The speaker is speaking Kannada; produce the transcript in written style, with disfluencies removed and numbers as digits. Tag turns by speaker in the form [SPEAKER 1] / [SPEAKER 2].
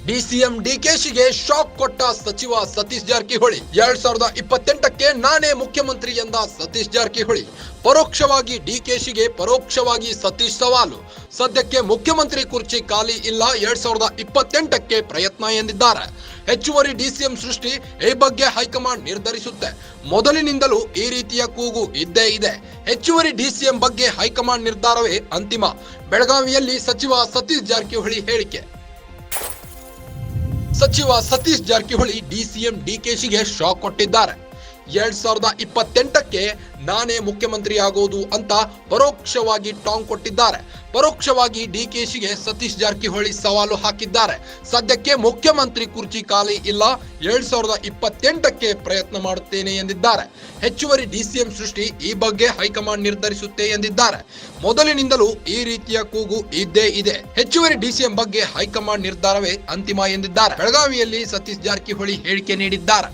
[SPEAKER 1] ಡಿಸಿಎಂ ಡಿಕೆಶಿಗೆ ಶಾಕ್ ಕೊಟ್ಟ ಸಚಿವ ಸತೀಶ್ ಜಾರಕಿಹೊಳಿ. 2028ಕ್ಕೆ ನಾನೇ ಮುಖ್ಯಮಂತ್ರಿ ಎಂದ ಸತೀಶ್ ಜಾರಕಿಹೊಳಿ. ಪರೋಕ್ಷವಾಗಿ ಡಿಕೆಶಿಗೆ ಪರೋಕ್ಷವಾಗಿ ಸತೀಶ್ ಸವಾಲು. ಸದ್ಯಕ್ಕೆ ಮುಖ್ಯಮಂತ್ರಿ ಕುರ್ಚಿ ಖಾಲಿ ಇಲ್ಲ, 2028ಕ್ಕೆ ಪ್ರಯತ್ನ ಎಂದಿದ್ದಾರೆ. ಹೆಚ್ಚುವರಿ ಡಿಸಿಎಂ ಸೃಷ್ಟಿ ಈ ಬಗ್ಗೆ ಹೈಕಮಾಂಡ್ ನಿರ್ಧರಿಸುತ್ತೆ. ಮೊದಲಿನಿಂದಲೂ ಈ ರೀತಿಯ ಕೂಗು ಇದ್ದೇ ಇದೆ. ಹೆಚ್ಚುವರಿ ಡಿಸಿಎಂ ಬಗ್ಗೆ ಹೈಕಮಾಂಡ್ ನಿರ್ಧಾರವೇ ಅಂತಿಮ. ಬೆಳಗಾವಿಯಲ್ಲಿ ಸಚಿವ ಸತೀಶ್ ಜಾರಕಿಹೊಳಿ ಹೇಳಿಕೆ. ಸಚಿವ ಸತೀಶ್ ಜಾರಕಿಹೊಳಿ ಡಿಸಿಎಂ ಡಿಕೆಶಿಗೆ ಶಾಕ್ ಕೊಟ್ಟಿದ್ದಾರೆ. 2028ಕ್ಕೆ ನಾನೇ ಮುಖ್ಯಮಂತ್ರಿ ಆಗೋದು ಅಂತ ಪರೋಕ್ಷವಾಗಿ ಟಾಂಗ್ ಕೊಟ್ಟಿದ್ದಾರೆ. ಪರೋಕ್ಷವಾಗಿ ಡಿಕೆಶಿಗೆ ಸತೀಶ್ ಜಾರಕಿಹೊಳಿ ಸವಾಲು ಹಾಕಿದ್ದಾರೆ. ಸದ್ಯಕ್ಕೆ ಮುಖ್ಯಮಂತ್ರಿ ಕುರ್ಚಿ ಖಾಲಿ ಇಲ್ಲ, 2028ಕ್ಕೆ ಪ್ರಯತ್ನ ಮಾಡುತ್ತೇನೆ ಎಂದಿದ್ದಾರೆ. ಹೆಚ್ಚುವರಿ ಡಿಸಿಎಂ ಸೃಷ್ಟಿ ಈ ಬಗ್ಗೆ ಹೈಕಮಾಂಡ್ ನಿರ್ಧರಿಸುತ್ತೆ ಎಂದಿದ್ದಾರೆ. ಮೊದಲಿನಿಂದಲೂ ಈ ರೀತಿಯ ಕೂಗು ಇದ್ದೇ ಇದೆ. ಹೆಚ್ಚುವರಿ ಡಿಸಿಎಂ ಬಗ್ಗೆ ಹೈಕಮಾಂಡ್ ನಿರ್ಧಾರವೇ ಅಂತಿಮ ಎಂದಿದ್ದಾರೆ. ಬೆಳಗಾವಿಯಲ್ಲಿ ಸತೀಶ್ ಜಾರಕಿಹೊಳಿ ಹೇಳಿಕೆ ನೀಡಿದ್ದಾರೆ.